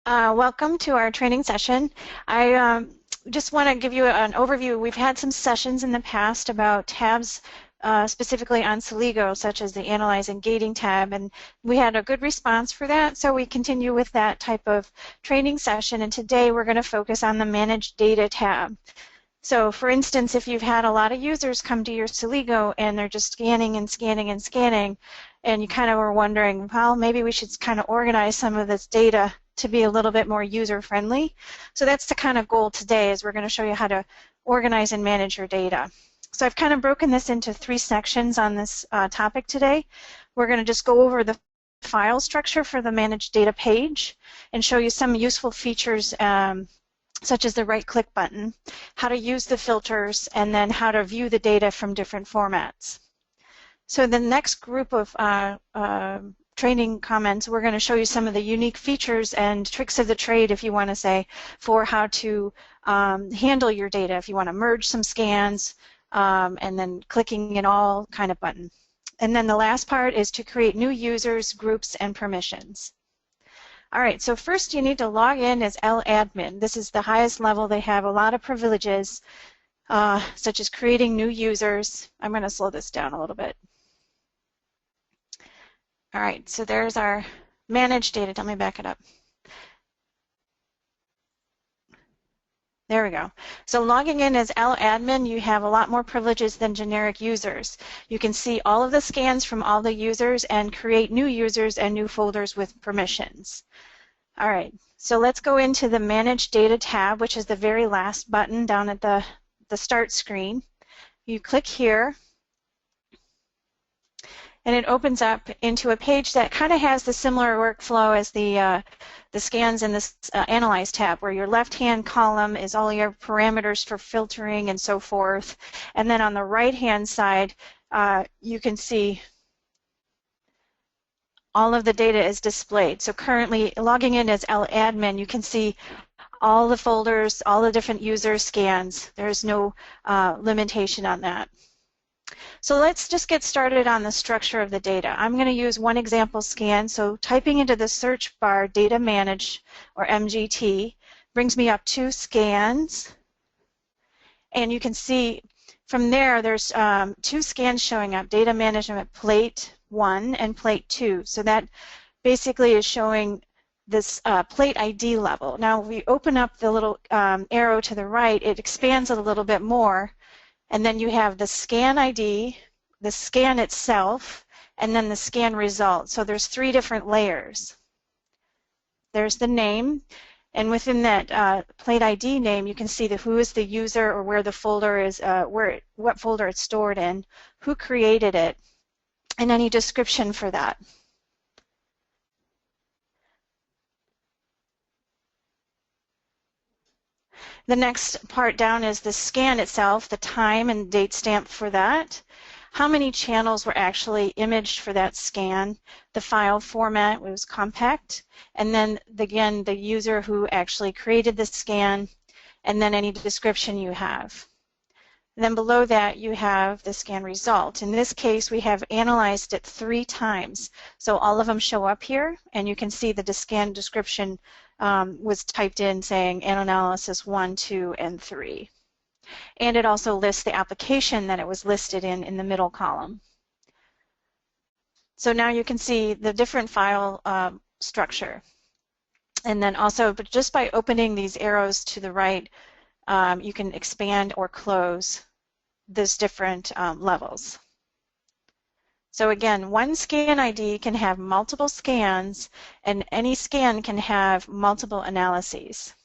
Welcome to our training session. I just want to give you an overview. We've had some sessions in the past about tabs specifically on Celigo, such as the Analyze and Gating tab, and we had a good response for that, so we continue with that type of training session, and today we're going to focus on the Manage Data tab. So for instance, if you've had a lot of users come to your Celigo and they're just scanning and scanning and scanning, and you kind of were wondering, well, maybe we should kind of organize some of this data to be a little bit more user-friendly. So that's the kind of goal today, is we're going to show you how to organize and manage your data. So I've kind of broken this into 3 sections on this topic today. We're going to just go over the file structure for the Manage Data page and show you some useful features such as the right-click button, how to use the filters, and then how to view the data from different formats. So the next group of training comments, we're going to show you some of the unique features and tricks of the trade, if you want to say, for how to handle your data, if you want to merge some scans, and then clicking an all kind of button. And then the last part is to create new users, groups, and permissions. All right, so first you need to log in as LAdmin. This is the highest level. They have a lot of privileges, such as creating new users. I'm going to slow this down a little bit. All right, so there's our Manage Data. Let me back it up. There we go. So logging in as LAdmin, you have a lot more privileges than generic users. You can see all of the scans from all the users and create new users and new folders with permissions. All right, so let's go into the Manage Data tab, which is the very last button down at the start screen. You click here, and it opens up into a page that kind of has the similar workflow as the scans in this Analyze tab, where your left-hand column is all your parameters for filtering and so forth. And then on the right-hand side, you can see all of the data is displayed. So currently, logging in as LAdmin, you can see all the folders, all the different user scans. There's no limitation on that. So let's just get started on the structure of the data. I'm going to use one example scan. So typing into the search bar Data Manage, or MGT, brings me up 2 scans. And you can see from there, there's 2 scans showing up, Data Management Plate 1 and Plate 2. So that basically is showing this plate ID level. Now, if we open up the little arrow to the right, it expands it a little bit more. And then you have the scan ID, the scan itself, and then the scan result. So there's 3 different layers. There's the name, and within that plate ID name, you can see who is the user, or where the folder is, what folder it's stored in, who created it, and any description for that. The next part down is the scan itself, the time and date stamp for that, how many channels were actually imaged for that scan, the file format was compact, and then again the user who actually created the scan, and then any description you have. And then below that you have the scan result. In this case we have analyzed it 3 times, so all of them show up here, and you can see the scan description was typed in saying analysis 1, 2, and 3. And it also lists the application that it was listed in the middle column. So now you can see the different file structure. And then also, but just by opening these arrows to the right, you can expand or close these different levels. So again, one scan ID can have multiple scans, and any scan can have multiple analyses.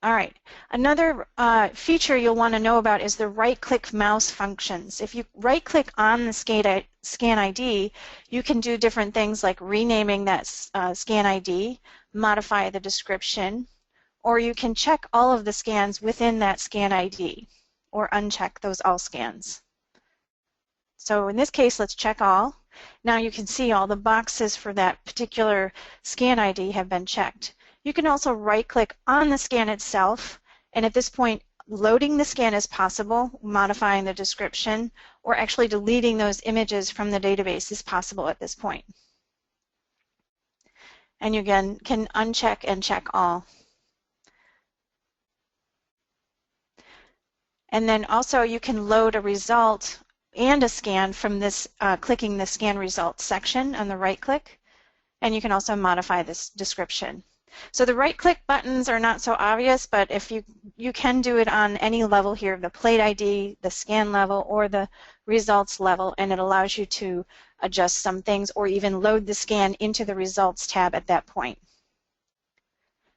All right, another feature you'll want to know about is the right-click mouse functions. If you right-click on the scan ID, you can do different things like renaming that scan ID, modify the description, or you can check all of the scans within that scan ID, or uncheck those all scans. So in this case, let's check all. Now you can see all the boxes for that particular scan ID have been checked. You can also right-click on the scan itself, and at this point loading the scan is possible, modifying the description, or actually deleting those images from the database is possible at this point. And you again can uncheck and check all. And then also you can load a result and a scan from this clicking the scan results section on the right click, and you can also modify this description. So the right click buttons are not so obvious, but if you can do it on any level here, the plate ID, the scan level, or the results level, and it allows you to adjust some things or even load the scan into the results tab at that point.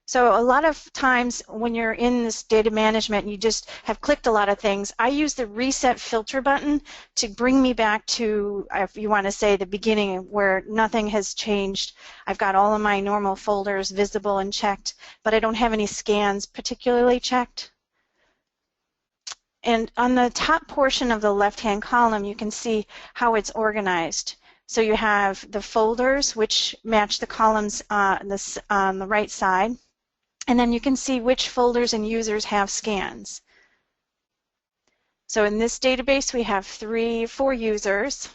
So a lot of times when you're in this data management and you just have clicked a lot of things, I use the reset filter button to bring me back to, if you want to say, the beginning where nothing has changed. I've got all of my normal folders visible and checked, but I don't have any scans particularly checked. And on the top portion of the left-hand column, you can see how it's organized. So you have the folders, which match the columns on the right side. And then you can see which folders and users have scans. So in this database, we have 4 users,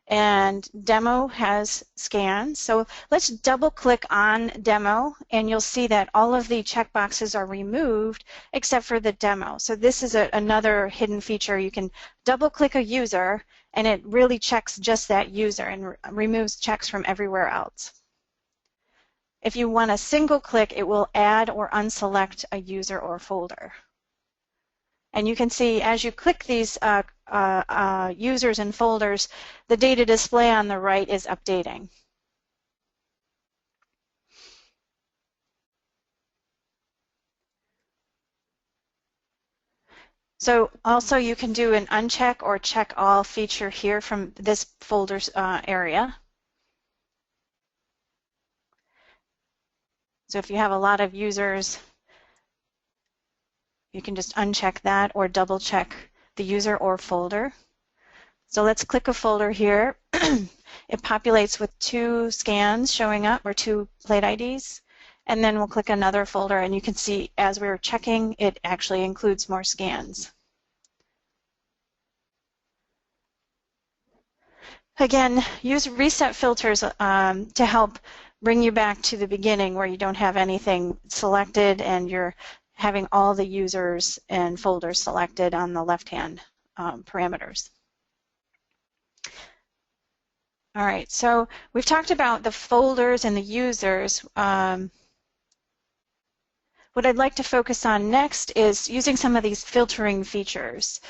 and demo has scans. So let's double click on demo, and you'll see that all of the checkboxes are removed except for the demo. So this is another hidden feature. You can double click a user, and it really checks just that user and removes checks from everywhere else. If you want a single click, it will add or unselect a user or folder. And you can see as you click these users and folders, the data display on the right is updating. So also you can do an uncheck or check all feature here from this folders area. So if you have a lot of users, you can just uncheck that or double check the user or folder. So let's click a folder here. It populates with 2 scans showing up, or 2 plate IDs. And then we'll click another folder, and you can see as we're checking, it actually includes more scans. Again, use reset filters to help bring you back to the beginning where you don't have anything selected and you're having all the users and folders selected on the left-hand parameters. All right, so we've talked about the folders and the users. What I'd like to focus on next is using some of these filtering features.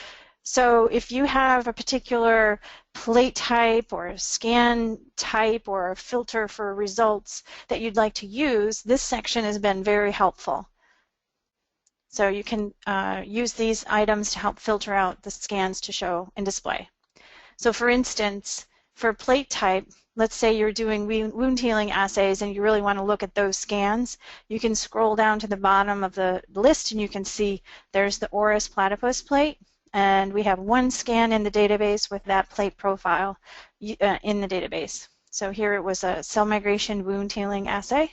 So if you have a particular plate type or scan type or a filter for results that you'd like to use, this section has been very helpful. So you can use these items to help filter out the scans to show and display. So for instance, for plate type, let's say you're doing wound healing assays and you really want to look at those scans, you can scroll down to the bottom of the list and you can see there's the Oris platypus plate. And we have 1 scan in the database with that plate profile in the database. So here it was a cell migration wound healing assay.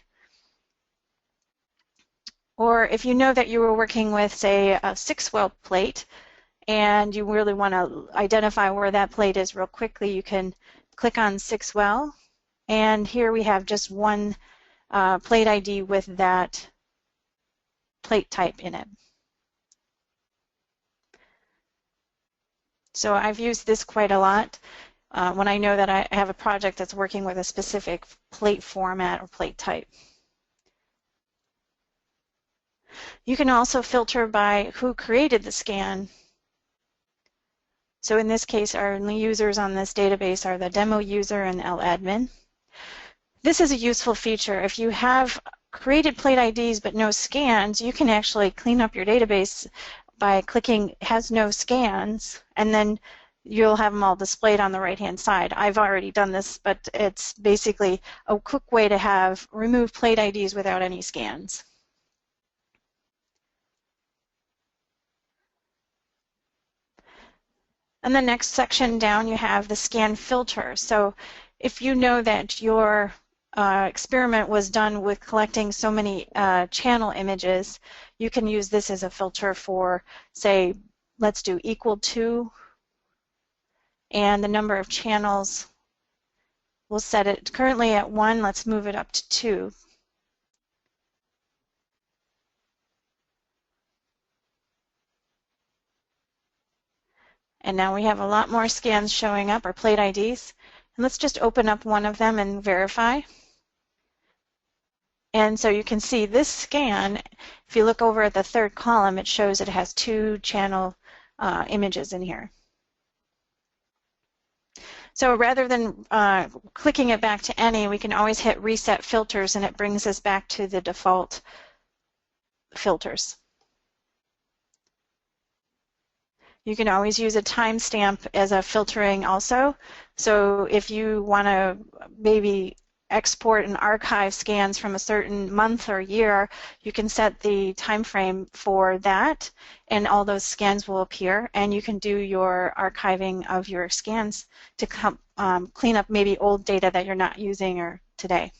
Or if you know that you were working with, say, a 6-well plate and you really want to identify where that plate is real quickly, you can click on 6-well. And here we have just 1 plate ID with that plate type in it. So I've used this quite a lot when I know that I have a project that's working with a specific plate format or plate type. You can also filter by who created the scan. So in this case, our only users on this database are the demo user and LAdmin. This is a useful feature. If you have created plate IDs but no scans, you can actually clean up your database by clicking has no scans, and then you'll have them all displayed on the right-hand side. I've already done this, but it's basically a quick way to have remove plate IDs without any scans. And the next section down, you have the scan filter. So if you know that your experiment was done with collecting so many channel images, you can use this as a filter for, say, let's do equal to, and the number of channels, we'll set it currently at 1, let's move it up to 2. And now we have a lot more scans showing up, or plate IDs. And let's just open up one of them and verify. And so you can see this scan, if you look over at the third column, it shows it has 2 channel images in here. So rather than clicking it back to any, we can always hit reset filters and it brings us back to the default filters. You can always use a timestamp as a filtering also. So if you want to maybe export and archive scans from a certain month or year, you can set the time frame for that and all those scans will appear, and you can do your archiving of your scans to clean up maybe old data that you're not using or today.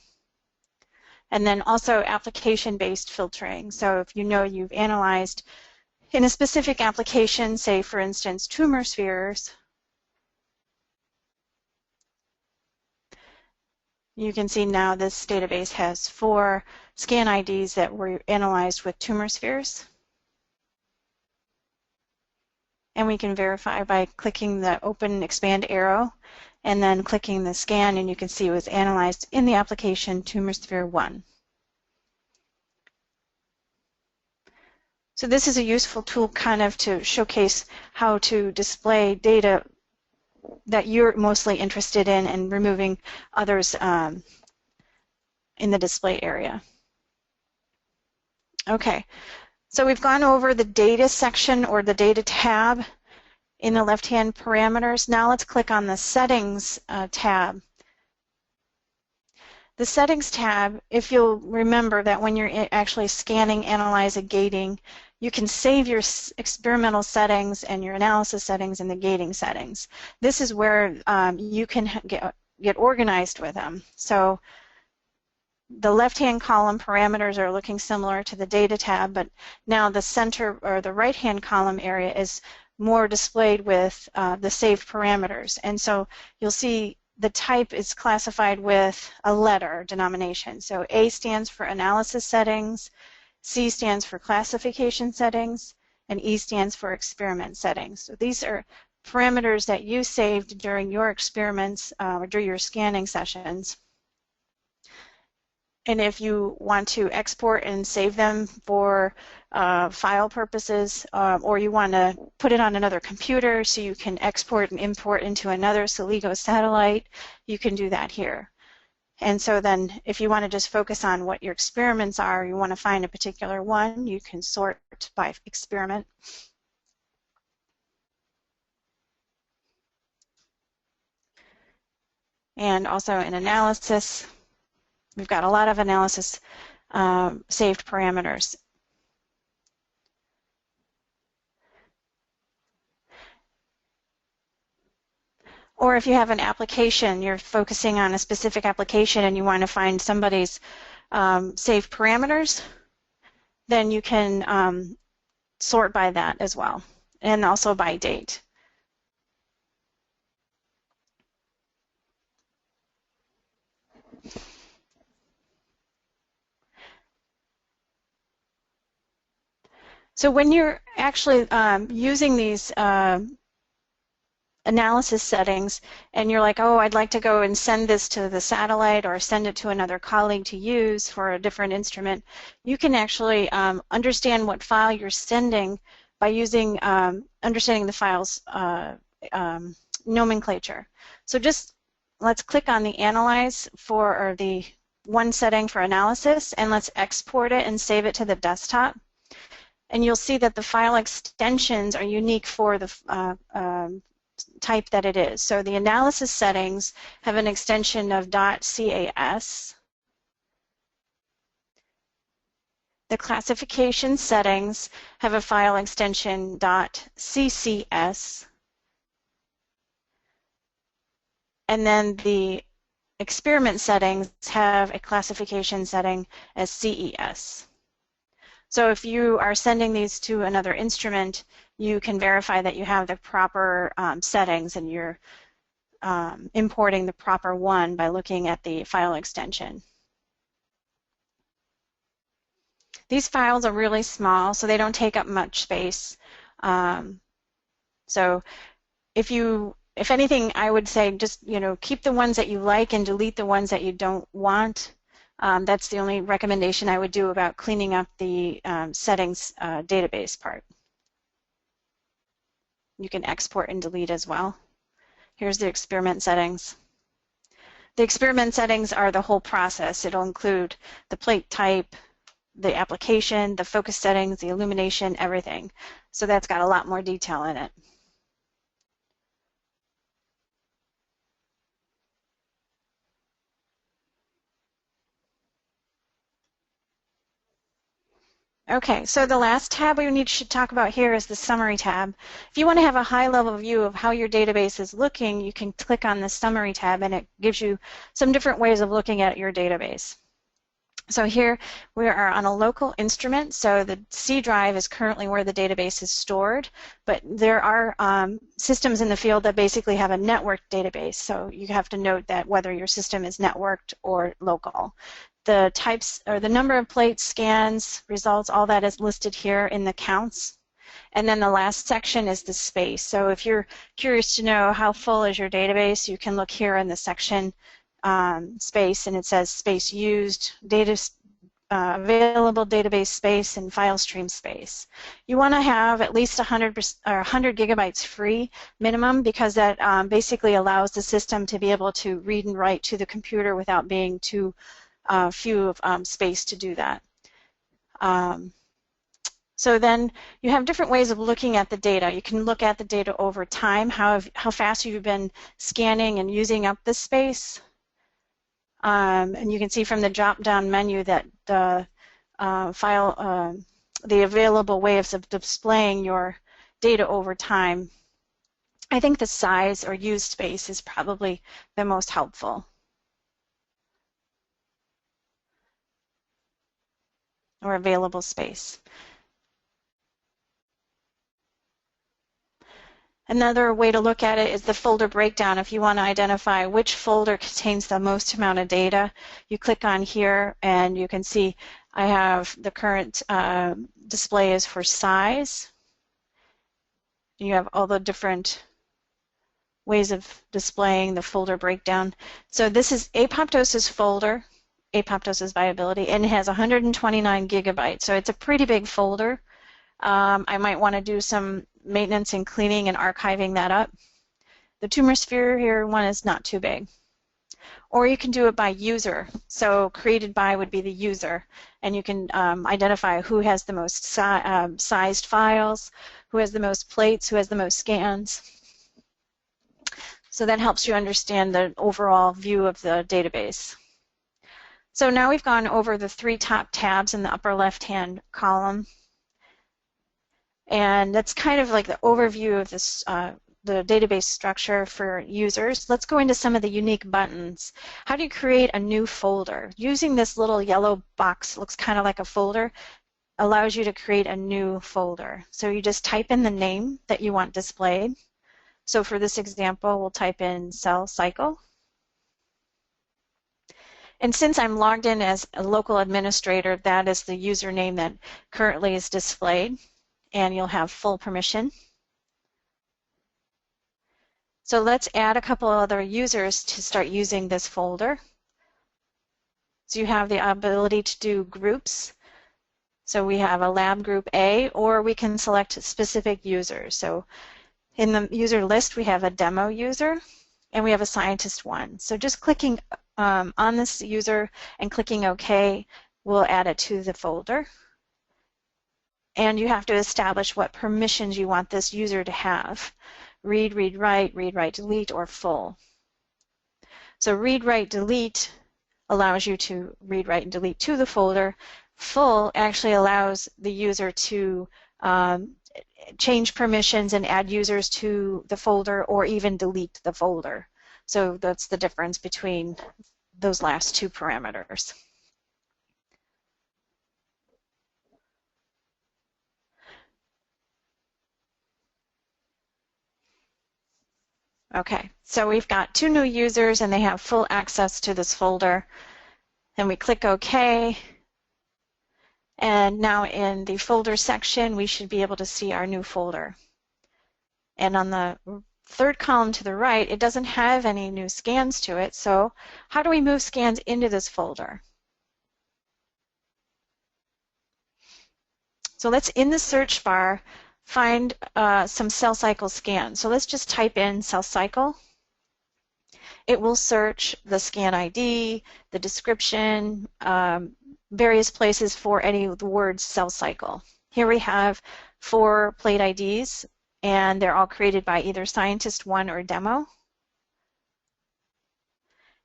And then also application-based filtering. So if you know you've analyzed in a specific application, say for instance tumor spheres, you can see now this database has 4 scan IDs that were analyzed with tumor spheres. And we can verify by clicking the open expand arrow and then clicking the scan, and you can see it was analyzed in the application tumor sphere 1. So this is a useful tool kind of to showcase how to display data that you're mostly interested in and removing others in the display area. Okay, so we've gone over the data section or the data tab in the left-hand parameters. Now let's click on the settings tab. The settings tab, if you'll remember that when you're actually scanning, analyzing, gating, you can save your experimental settings and your analysis settings in the gating settings. This is where you can get organized with them. So the left-hand column parameters are looking similar to the data tab, but now the center or the right-hand column area is more displayed with the saved parameters. And so you'll see the type is classified with a letter denomination. So A stands for analysis settings, C stands for classification settings, and E stands for experiment settings. So these are parameters that you saved during your experiments or during your scanning sessions. And if you want to export and save them for file purposes, or you want to put it on another computer so you can export and import into another Celigo satellite, you can do that here. And so then if you want to just focus on what your experiments are, you want to find a particular one, you can sort by experiment. And also in analysis, we've got a lot of analysis saved parameters. Or if you have an application, you're focusing on a specific application and you want to find somebody's saved parameters, then you can sort by that as well, and also by date. So when you're actually using these analysis settings and you're like, oh, I'd like to go and send this to the satellite or send it to another colleague to use for a different instrument, you can actually understand what file you're sending by using understanding the file's nomenclature. So just let's click on the analyze for, or the one setting for analysis, and let's export it and save it to the desktop. And you'll see that the file extensions are unique for the type that it is. So the analysis settings have an extension of .cas. The classification settings have a file extension .ccs. And then the experiment settings have a classification setting as CES. So if you are sending these to another instrument, you can verify that you have the proper settings and you're importing the proper one by looking at the file extension. These files are really small, so they don't take up much space. So if anything, I would say just keep the ones that you like and delete the ones that you don't want. That's the only recommendation I would do about cleaning up the settings database part. You can export and delete as well. Here's the experiment settings. The experiment settings are the whole process. It'll include the plate type, the application, the focus settings, the illumination, everything. So that's got a lot more detail in it. Okay, so the last tab we should talk about here is the Summary tab. If you want to have a high-level view of how your database is looking, you can click on the Summary tab and it gives you some different ways of looking at your database. So here we are on a local instrument, so the C drive is currently where the database is stored, but there are systems in the field that basically have a networked database, so you have to note that whether your system is networked or local. The types or the number of plates, scans, results, all that is listed here in the counts. And then the last section is the space. So if you're curious to know how full is your database, you can look here in the section space, and it says space used, available database space, and file stream space. You want to have at least 100 gigabytes free minimum, because that basically allows the system to be able to read and write to the computer without being too few of space to do that. So then you have different ways of looking at the data. You can look at the data over time, how fast you've been scanning and using up the space. And you can see from the drop-down menu that the the available ways of displaying your data over time. I think the size or used space is probably the most helpful, or available space. Another way to look at it is the folder breakdown. If you want to identify which folder contains the most amount of data, you click on here and you can see I have the current display is for size. You have all the different ways of displaying the folder breakdown. So this is apoptosis folder, apoptosis viability, and it has 129 gigabytes. So it's a pretty big folder. I might want to do some maintenance and cleaning and archiving that up. The tumor sphere here one is not too big. Or you can do it by user. So created by would be the user, and you can identify who has the most sized files, who has the most plates, who has the most scans. So that helps you understand the overall view of the database. So now we've gone over the 3 top tabs in the upper left-hand column. And that's kind of like the overview of this, the database structure for users. Let's go into some of the unique buttons. How do you create a new folder? Using this little yellow box, looks kind of like a folder, allows you to create a new folder. So you just type in the name that you want displayed. So for this example, we'll type in cell cycle. And since I'm logged in as a local administrator, that is the username that currently is displayed, and you'll have full permission. So let's add a couple other users to start using this folder. So you have the ability to do groups. So we have a lab group A, or we can select specific users. So in the user list, we have a demo user, and we have a scientist 1. So just clicking on this user and clicking OK will add it to the folder. And you have to establish what permissions you want this user to have. Read, write, delete, or full. So read, write, delete allows you to read, write, and delete to the folder. Full actually allows the user to change permissions and add users to the folder, or even delete the folder. So that's the difference between those last two parameters. Okay, so we've got two new users and they have full access to this folder. And we click OK. And now in the folder section, we should be able to see our new folder. And on the third column to the right, it doesn't have any new scans to it. So how do we move scans into this folder? So let's, in the search bar, find some cell cycle scans. So let's just type in cell cycle. It will search the scan ID, the description, various places for any of the words cell cycle. Here we have 4 plate IDs, and they're all created by either Scientist 1 or Demo.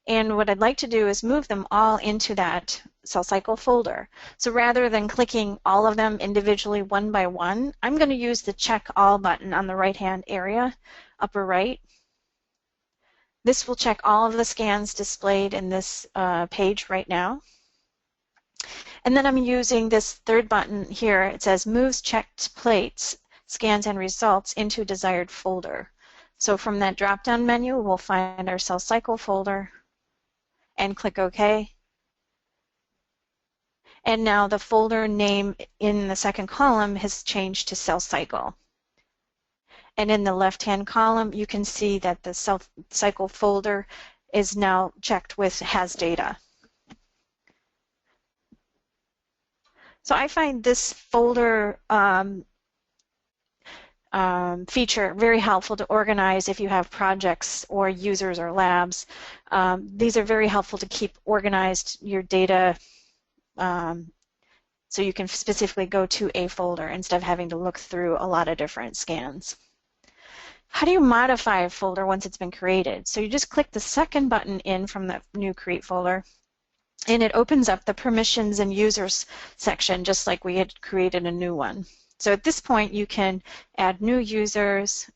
And what I'd like to do is move them all into that cell cycle folder. So rather than clicking all of them individually one by one, I'm going to use the Check All button on the right-hand area, upper right. This will check all of the scans displayed in this page right now. And then I'm using this third button here. It says Moves Checked Plates, Scans and Results into Desired Folder. So from that drop-down menu, we'll find our cell cycle folder and click OK. And now the folder name in the second column has changed to cell cycle. And in the left-hand column, you can see that the cell cycle folder is now checked with has data. So I find this folder feature very helpful to organize if you have projects or users or labs. These are very helpful to keep organized your data so you can specifically go to a folder instead of having to look through a lot of different scans. How do you modify a folder once it's been created? So you just click the second button in from the new Create folder, and it opens up the Permissions and Users section, just like we had created a new one. So at this point, you can add new users,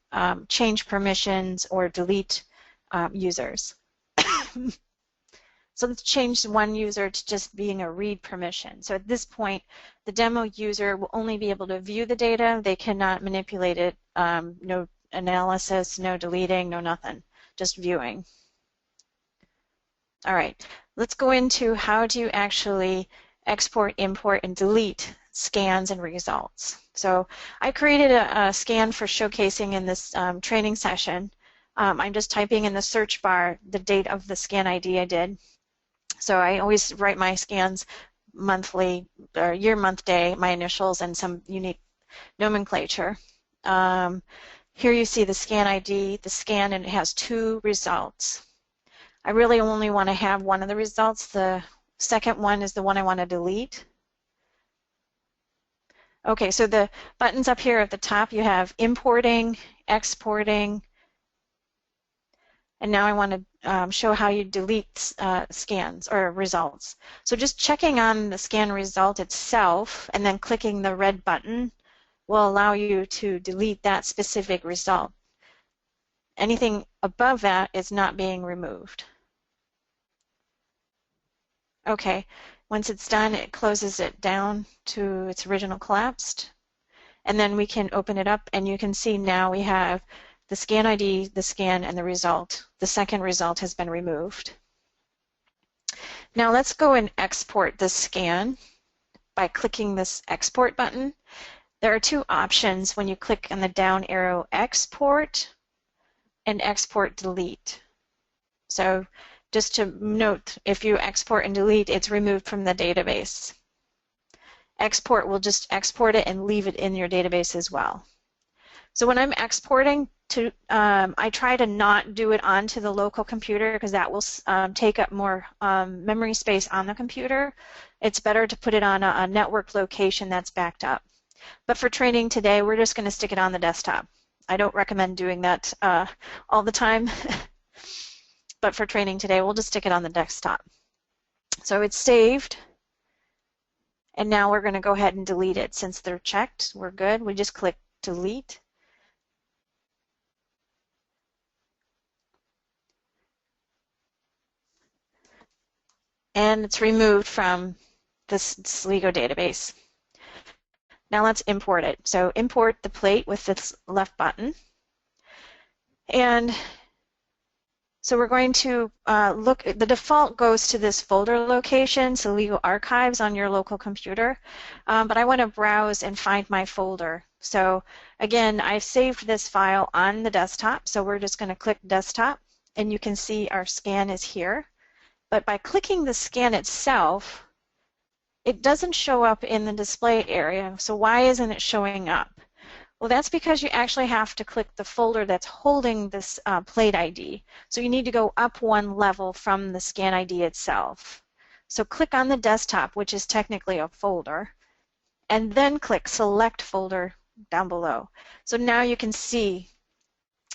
change permissions, or delete users. So let's change one user to just being a read permission. So at this point, the demo user will only be able to view the data. They cannot manipulate it, no analysis, no deleting, no nothing, just viewing. All right, let's go into how do you actually export, import, and delete scans and results. So I created a scan for showcasing in this training session. I'm just typing in the search bar the date of the scan ID I did. So I always write my scans monthly, or year, month, day, my initials, and some unique nomenclature. Here you see the scan ID, the scan, and it has 2 results. I really only want to have one of the results. The second one is the one I want to delete. Okay, so the buttons up here at the top, you have importing, exporting, and now I want to show how you delete scans or results. So just checking on the scan result itself and then clicking the red button will allow you to delete that specific result. Anything above that is not being removed. Okay, once it's done, it closes it down to its original collapsed. And then we can open it up and you can see now we have the scan ID, the scan, and the result. The second result has been removed. Now let's go and export this scan by clicking this export button. There are 2 options when you click on the down arrow, export and export delete. So just to note, if you export and delete, it's removed from the database. Export will just export it and leave it in your database as well. So when I'm exporting, I try to not do it onto the local computer because that will take up more memory space on the computer. It's better to put it on a network location that's backed up. But for training today, we're just going to stick it on the desktop. I don't recommend doing that all the time. But for training today, we'll just stick it on the desktop. So it's saved. And now we're going to go ahead and delete it. Since they're checked, we're good. We just click delete. and it's removed from this Celigo database. Now let's import it. So import the plate with this left button. And so we're going to look, the default goes to this folder location, Celigo Archives on your local computer, but I want to browse and find my folder. So again, I've saved this file on the desktop, so we're just going to click desktop, and you can see our scan is here. But by clicking the scan itself, it doesn't show up in the display area. So why isn't it showing up? Well, that's because you actually have to click the folder that's holding this plate ID. So you need to go up one level from the scan ID itself. So click on the desktop, which is technically a folder, and then click select folder down below. So now you can see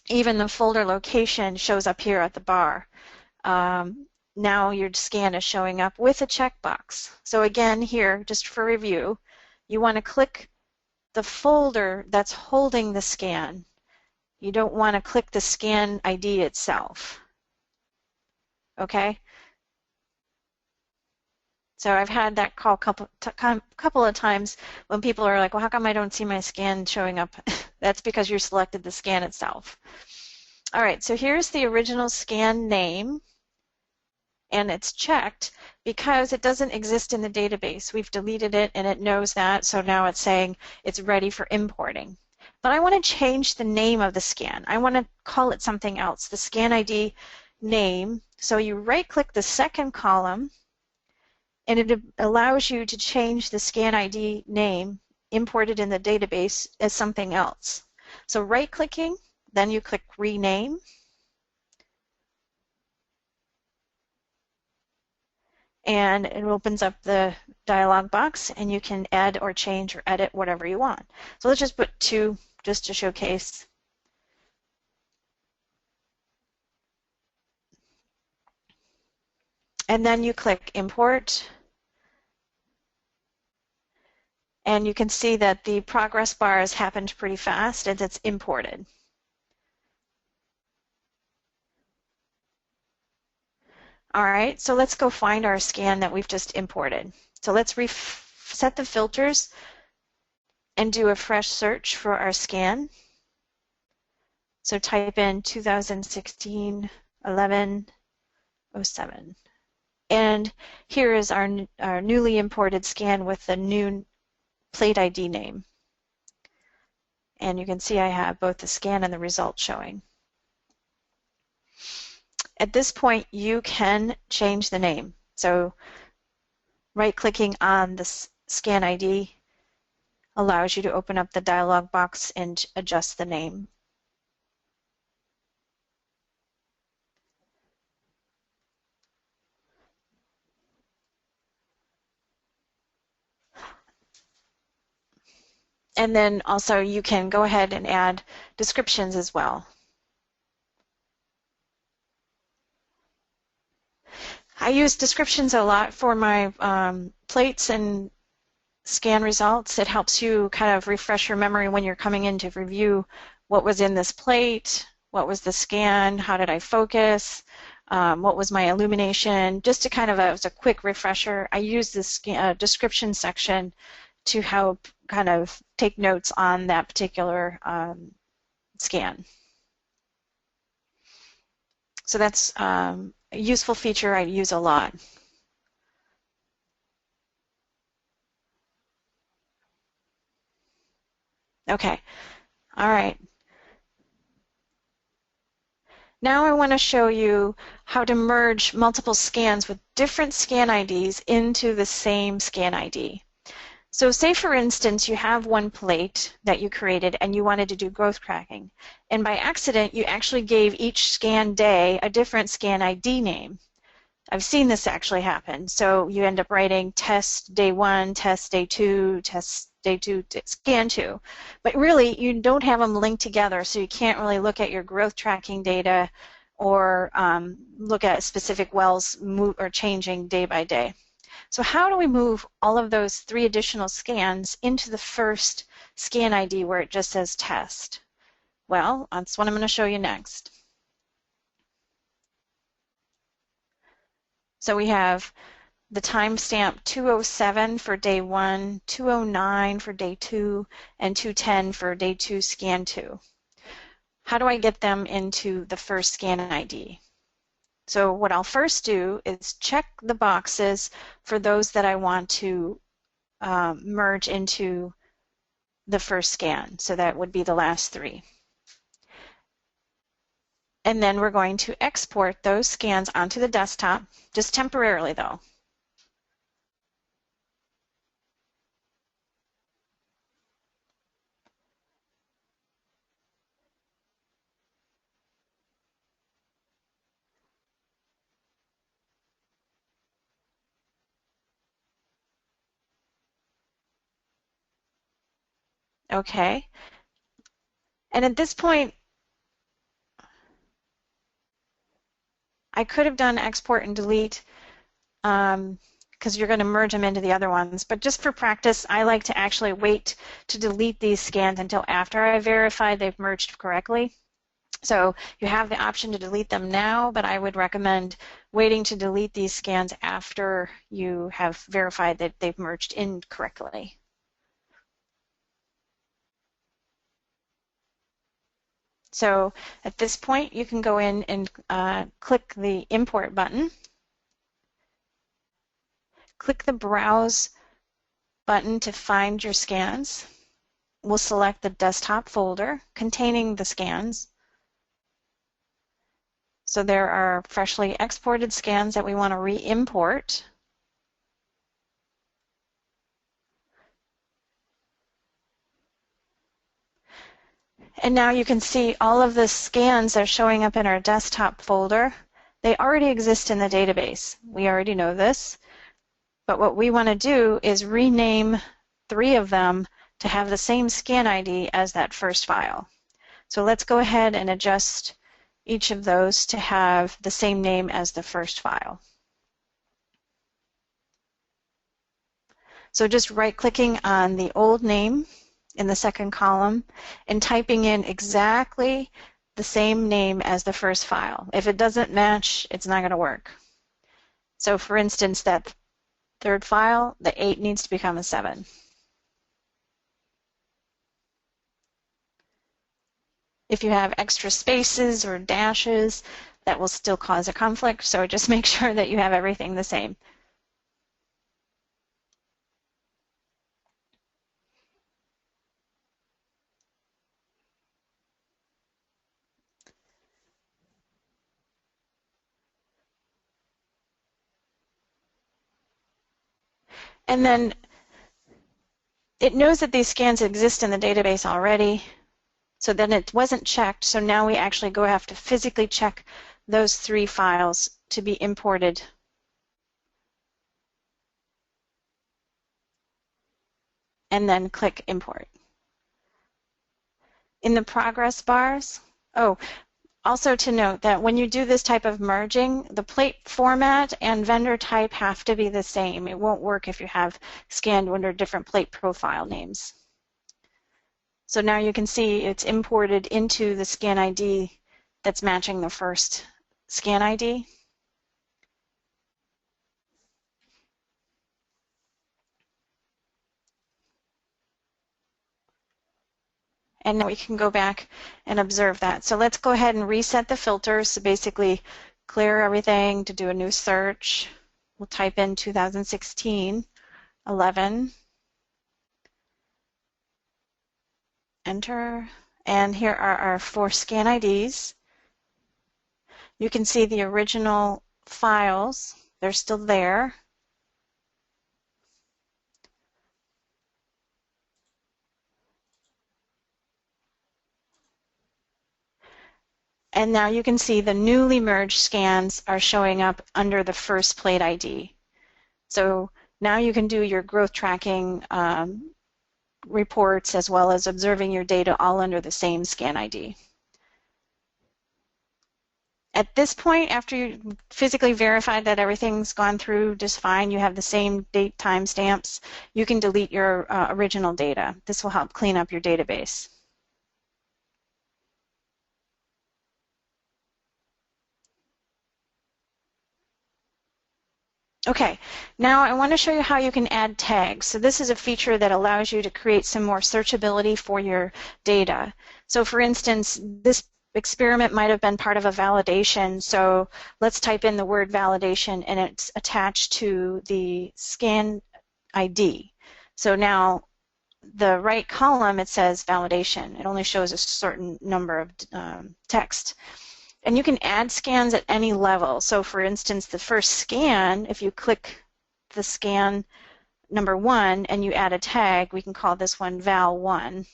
even the folder location shows up here at the bar. Now your scan is showing up with a checkbox. So again, here, just for review, you want to click the folder that's holding the scan. You don't want to click the scan ID itself. Okay? So I've had that call couple of times when people are like, well, how come I don't see my scan showing up? That's because you selected the scan itself. All right, so here's the original scan name, and it's checked because it doesn't exist in the database. We've deleted it and it knows that, so now it's saying it's ready for importing. But I want to change the name of the scan. I want to call it something else, the scan ID name. So you right-click the second column, and it allows you to change the scan ID name imported in the database as something else. So right-clicking, then you click rename, and it opens up the dialog box, and you can add or change or edit whatever you want. So let's just put 2 just to showcase. And then you click import, and you can see that the progress bar has happened pretty fast as it's imported. All right, so let's go find our scan that we've just imported. So let's set the filters and do a fresh search for our scan. So type in 2016 1107. And here is our newly imported scan with the new plate ID name. And you can see I have both the scan and the result showing. At this point, you can change the name. So right-clicking on the scan ID allows you to open up the dialog box and adjust the name. And then also you can go ahead and add descriptions as well. I use descriptions a lot for my plates and scan results. It helps you kind of refresh your memory when you're coming in to review what was in this plate, what was the scan, how did I focus, what was my illumination, just to kind of as a quick refresher. I use this description section to help kind of take notes on that particular scan. So that's a useful feature I use a lot. Okay, all right. Now I want to show you how to merge multiple scans with different scan IDs into the same scan ID. So say, for instance, you have one plate that you created and you wanted to do growth tracking, and by accident you actually gave each scan day a different scan ID name. I've seen this actually happen. So you end up writing test day 1, test day 2, test day 2, scan 2. But really, you don't have them linked together, so you can't really look at your growth tracking data or look at specific wells or changing day by day. So how do we move all of those 3 additional scans into the first scan ID where it just says test? Well, that's what I'm going to show you next. So we have the timestamp 207 for day 1, 209 for day 2, and 210 for day 2 scan 2. How do I get them into the first scan ID? So what I'll first do is check the boxes for those that I want to merge into the first scan. So that would be the last 3. And then we're going to export those scans onto the desktop, just temporarily though. Okay. And at this point, I could have done export and delete because you're going to merge them into the other ones. But just for practice, I like to actually wait to delete these scans until after I verify they've merged correctly. So you have the option to delete them now, but I would recommend waiting to delete these scans after you have verified that they've merged in correctly. So at this point, you can go in and click the import button. Click the browse button to find your scans. We'll select the desktop folder containing the scans. So there are freshly exported scans that we want to re-import. And now you can see all of the scans that are showing up in our desktop folder. They already exist in the database. We already know this. But what we want to do is rename 3 of them to have the same scan ID as that first file. So let's go ahead and adjust each of those to have the same name as the first file. So just right-clicking on the old name in the second column and typing in exactly the same name as the first file. If it doesn't match, it's not going to work. So for instance, that third file, the 8 needs to become a 7. If you have extra spaces or dashes, that will still cause a conflict, so just make sure that you have everything the same. And then it knows that these scans exist in the database already, so then it wasn't checked, so now we actually go have to physically check those 3 files to be imported. And then click import. In the progress bars, also to note that when you do this type of merging, the plate format and vendor type have to be the same. It won't work if you have scanned under different plate profile names. So now you can see it's imported into the scan ID that's matching the first scan ID. And now we can go back and observe that. So let's go ahead and reset the filters. So basically clear everything to do a new search. We'll type in 2016, 11, enter, and here are our 4 scan IDs. You can see the original files. They're still there. And now you can see the newly merged scans are showing up under the first plate ID. So now you can do your growth tracking reports as well as observing your data all under the same scan ID. At this point, after you physically verified that everything's gone through just fine, you have the same date timestamps, you can delete your original data. This will help clean up your database. Okay, now I want to show you how you can add tags. So this is a feature that allows you to create some more searchability for your data. So for instance, this experiment might have been part of a validation. So let's type in the word validation and it's attached to the scan ID. So now the right column, it says validation. It only shows a certain number of text. And you can add scans at any level. So for instance, the first scan, if you click the scan number 1 and you add a tag, we can call this one val1.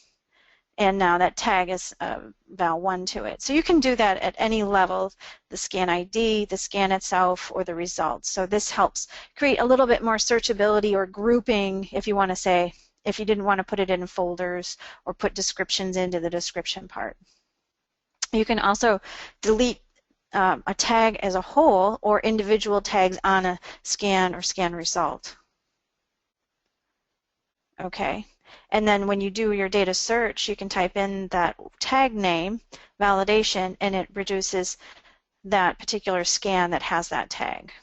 And now that tag is val1 to it. So you can do that at any level, the scan ID, the scan itself, or the results. So this helps create a little bit more searchability or grouping, if you want to say, if you didn't want to put it in folders or put descriptions into the description part. You can also delete a tag as a whole or individual tags on a scan or scan result. Okay, and then when you do your data search, you can type in that tag name, validation, and it reduces that particular scan that has that tag.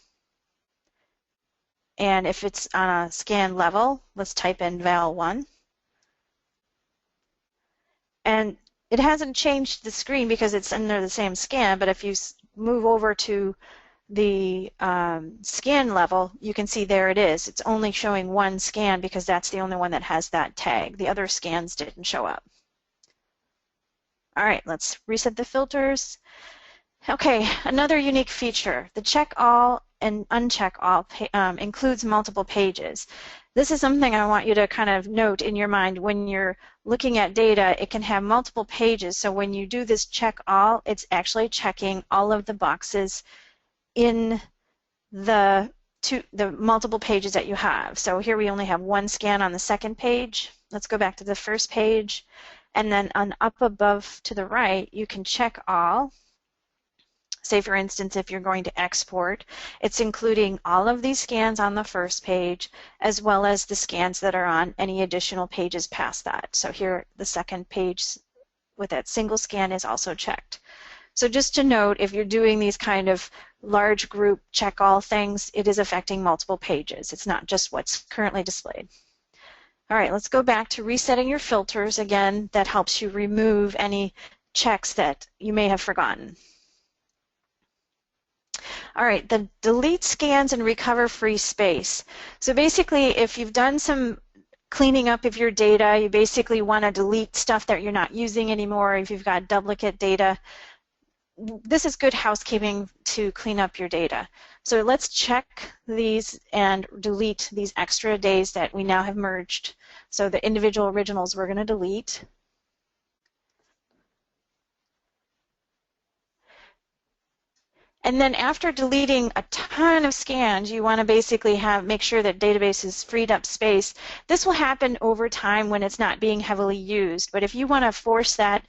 And if it's on a scan level, let's type in val1. And it hasn't changed the screen because it's under the same scan, but if you move over to the scan level, you can see there it is. It's only showing one scan because that's the only one that has that tag. The other scans didn't show up. All right, let's reset the filters. Okay, another unique feature, the check all and uncheck all includes multiple pages. This is something I want you to kind of note in your mind. When you're looking at data, it can have multiple pages. So when you do this check all, it's actually checking all of the boxes in the multiple pages that you have. So here we only have one scan on the second page. Let's go back to the first page. And then on up above to the right, you can check all. Say, for instance, if you're going to export, it's including all of these scans on the first page, as well as the scans that are on any additional pages past that. So here, the second page with that single scan is also checked. So just to note, if you're doing these kind of large group check all things, it is affecting multiple pages. It's not just what's currently displayed. All right, let's go back to resetting your filters. Again, that helps you remove any checks that you may have forgotten. All right, the delete scans and recover free space. So basically, if you've done some cleaning up of your data, you basically want to delete stuff that you're not using anymore. If you've got duplicate data, this is good housekeeping to clean up your data. So let's check these and delete these extra days that we now have merged. So the individual originals we're going to delete. And then after deleting a ton of scans, you want to basically make sure that database is freed up space. This will happen over time when it's not being heavily used. But if you want to force that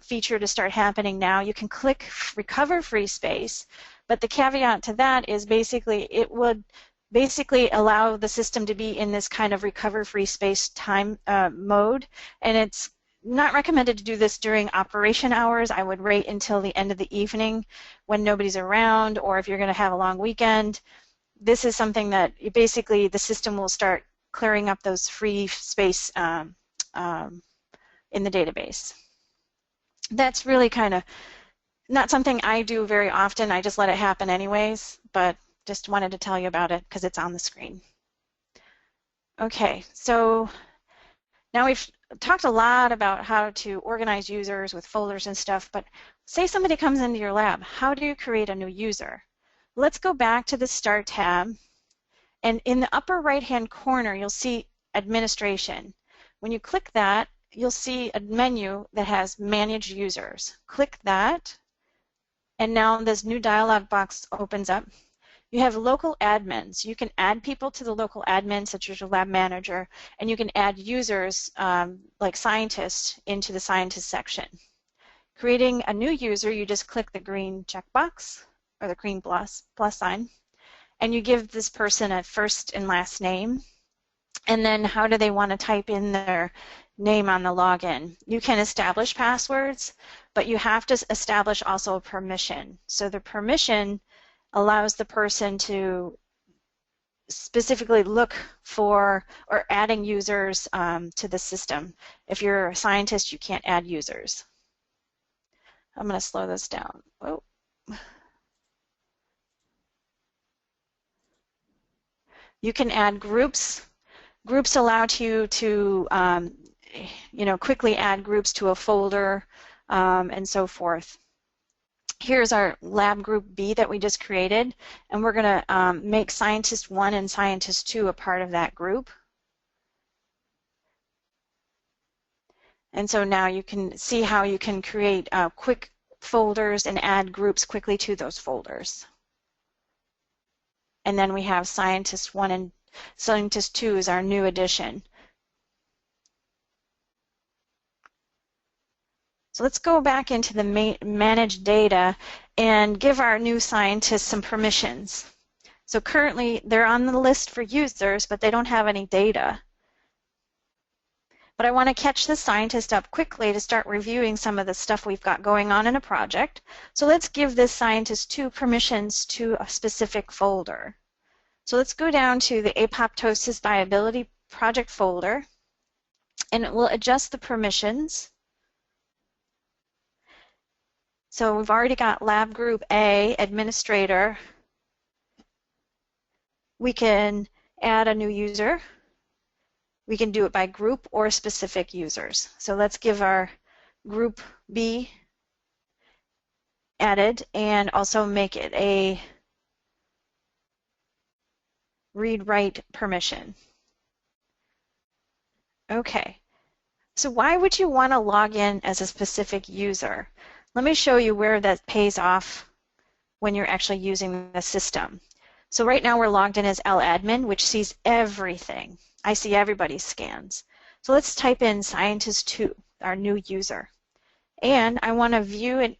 feature to start happening now, you can click Recover Free Space. But the caveat to that is basically it would basically allow the system to be in this kind of recover free space time mode, and it's not recommended to do this during operation hours. I would wait until the end of the evening when nobody's around, or if you're going to have a long weekend. This is something that basically the system will start clearing up those free space in the database. That's really kind of not something I do very often. I just let it happen anyways, but just wanted to tell you about it because it's on the screen. Okay, so now we've talked a lot about how to organize users with folders and stuff, but say somebody comes into your lab, how do you create a new user? Let's go back to the Start tab, and in the upper right-hand corner, you'll see Administration. When you click that, you'll see a menu that has Manage Users. Click that, and now this new dialog box opens up. You have local admins. You can add people to the local admin, such as your lab manager, and you can add users like scientists into the scientist section. Creating a new user, you just click the green checkbox or the green plus sign, and you give this person a first and last name, and then how do they want to type in their name on the login. You can establish passwords, but you have to establish also a permission. So the permission allows the person to specifically look for or adding users to the system. If you're a scientist, you can't add users. I'm going to slow this down. Oh. You can add groups. Groups allow you to quickly add groups to a folder and so forth. Here's our lab group B that we just created, and we're going to make scientist 1 and scientist 2 a part of that group. And so now you can see how you can create quick folders and add groups quickly to those folders. And then we have scientist 1 and scientist 2 is our new addition. So let's go back into the manage data and give our new scientists some permissions. So currently they're on the list for users, but they don't have any data. But I want to catch the scientist up quickly to start reviewing some of the stuff we've got going on in a project. So let's give this scientist 2 permissions to a specific folder. So let's go down to the apoptosis viability project folder, and we'll adjust the permissions. So we've already got lab group A, administrator. We can add a new user. We can do it by group or specific users. So let's give our group B added and also make it a read-write permission. Okay, so why would you want to log in as a specific user? Let me show you where that pays off when you're actually using the system. So right now we're logged in as LAdmin, which sees everything. I see everybody's scans. So let's type in scientist 2, our new user. And I want to view it.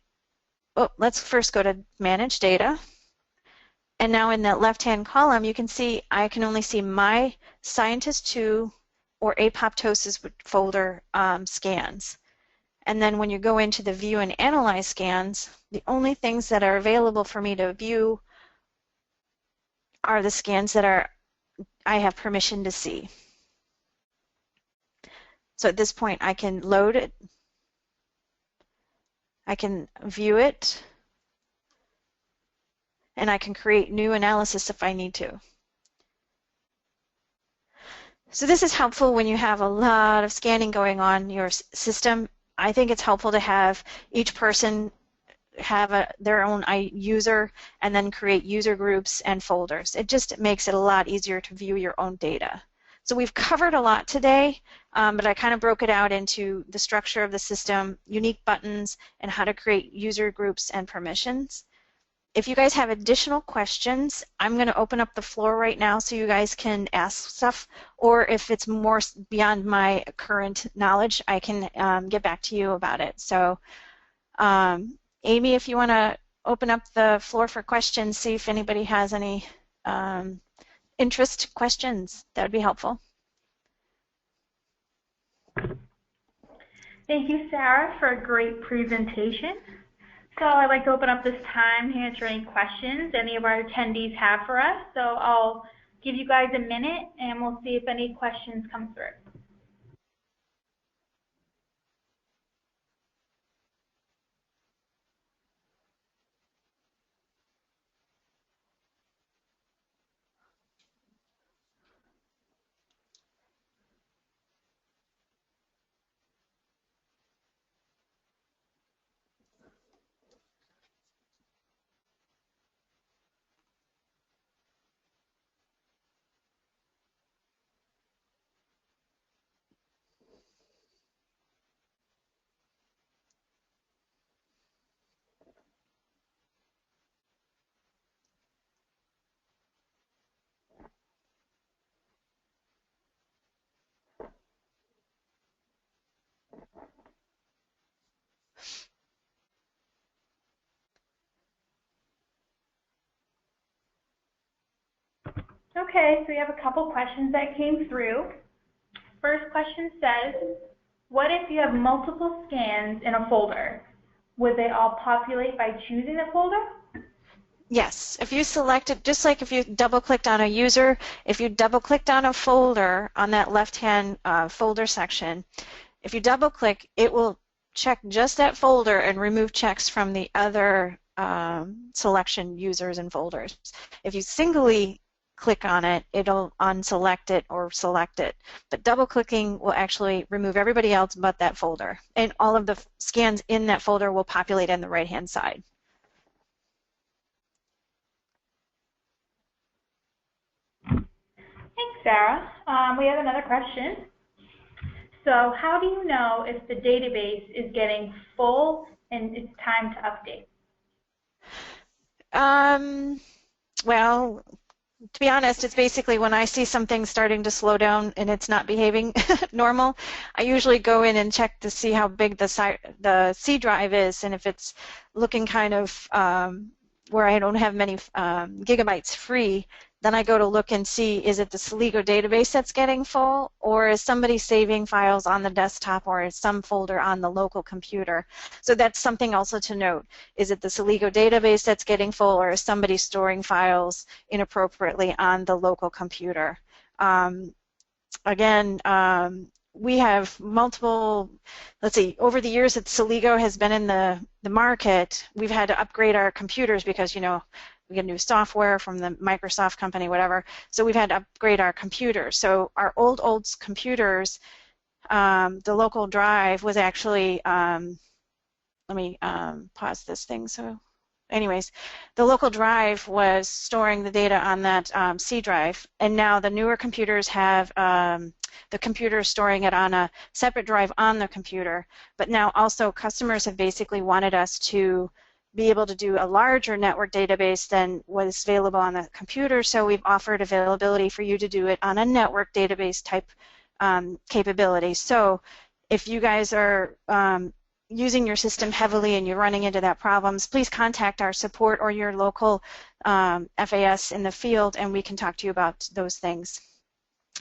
Oh, let's first go to manage data. And now in that left-hand column, you can see I can only see my scientist 2 or apoptosis folder scans. And then when you go into the view and analyze scans, the only things that are available for me to view are the scans that I have permission to see. So at this point I can load it, I can view it, and I can create new analysis if I need to. So this is helpful when you have a lot of scanning going on in your system. I think it's helpful to have each person have their own user and then create user groups and folders. It just makes it a lot easier to view your own data. So we've covered a lot today, but I kind of broke it out into the structure of the system, unique buttons, and how to create user groups and permissions. If you guys have additional questions, I'm going to open up the floor right now so you guys can ask stuff, or if it's more beyond my current knowledge, I can get back to you about it. So Amy, if you want to open up the floor for questions, see if anybody has any interest questions, that would be helpful. Thank you, Sarah, for a great presentation. So I'd like to open up this time to answer any questions any of our attendees have for us. So I'll give you guys a minute and we'll see if any questions come through. Okay, so we have a couple questions that came through. First question says, what if you have multiple scans in a folder? Would they all populate by choosing the folder? Yes, if you selected, just like if you double-clicked on a user, if you double-clicked on a folder on that left-hand folder section, if you double-click, it will check just that folder and remove checks from the other selection users and folders. If you singly click on it, it'll unselect it or select it. But double-clicking will actually remove everybody else but that folder. And all of the scans in that folder will populate on the right-hand side. Thanks, Sarah. We have another question. So how do you know if the database is getting full and it's time to update? Well, to be honest, it's basically when I see something starting to slow down and it's not behaving normal, I usually go in and check to see how big the C drive is, and if it's looking kind of where I don't have many gigabytes free, then I go to look and see, is it the Celigo database that's getting full, or is somebody saving files on the desktop, or is some folder on the local computer? So that's something also to note. Is it the Celigo database that's getting full, or is somebody storing files inappropriately on the local computer? Again, we have multiple, let's see, over the years that Celigo has been in the market, we've had to upgrade our computers because, you know, we get new software from the Microsoft company, whatever. So we've had to upgrade our computers. So our old computers, the local drive was actually, let me pause this thing. So anyways, the local drive was storing the data on that C drive, and now the newer computers have the computer storing it on a separate drive on the computer. But now also customers have basically wanted us to be able to do a larger network database than was available on the computer, so we've offered availability for you to do it on a network database type capability. So if you guys are using your system heavily and you're running into that problems, please contact our support or your local FAS in the field, and we can talk to you about those things.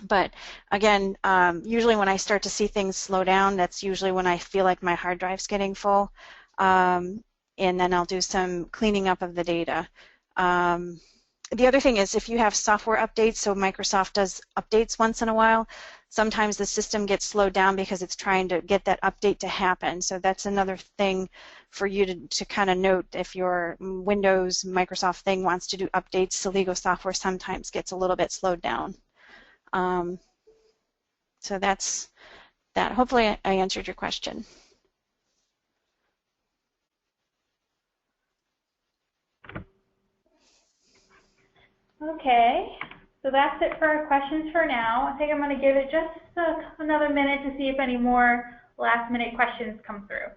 But again, usually when I start to see things slow down, that's usually when I feel like my hard drive's getting full. And then I'll do some cleaning up of the data. The other thing is if you have software updates, so Microsoft does updates once in a while, sometimes the system gets slowed down because it's trying to get that update to happen. So that's another thing for you to kind of note. If your Windows Microsoft thing wants to do updates, Celigo software sometimes gets a little bit slowed down. So that's that. Hopefully I answered your question. Okay, so that's it for our questions for now. I think I'm going to give it just another minute to see if any more last minute questions come through.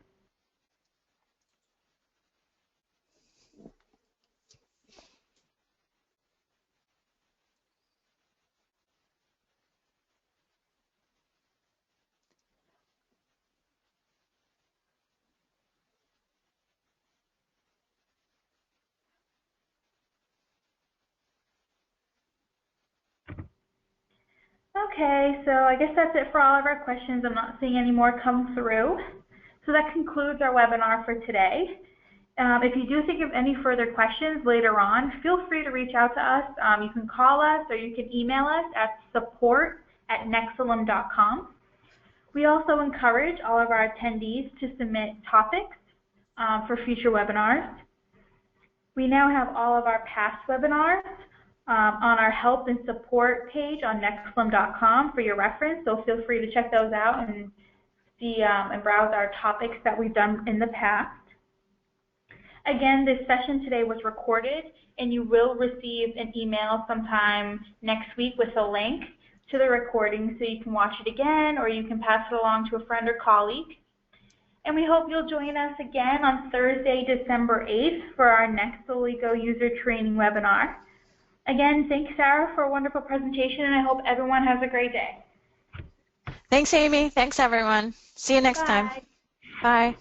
Okay, so I guess that's it for all of our questions. I'm not seeing any more come through. So that concludes our webinar for today. If you do think of any further questions later on, feel free to reach out to us. You can call us or you can email us at support@nexilum.com. We also encourage all of our attendees to submit topics for future webinars. We now have all of our past webinars on our help and support page on nexilum.com for your reference, so feel free to check those out and see and browse our topics that we've done in the past. Again, this session today was recorded, and you will receive an email sometime next week with a link to the recording so you can watch it again or you can pass it along to a friend or colleague. And we hope you'll join us again on Thursday, December 8th for our next Celigo user training webinar. Again, thanks, Sarah, for a wonderful presentation, and I hope everyone has a great day. Thanks, Amy. Thanks, everyone. See you next time. Bye.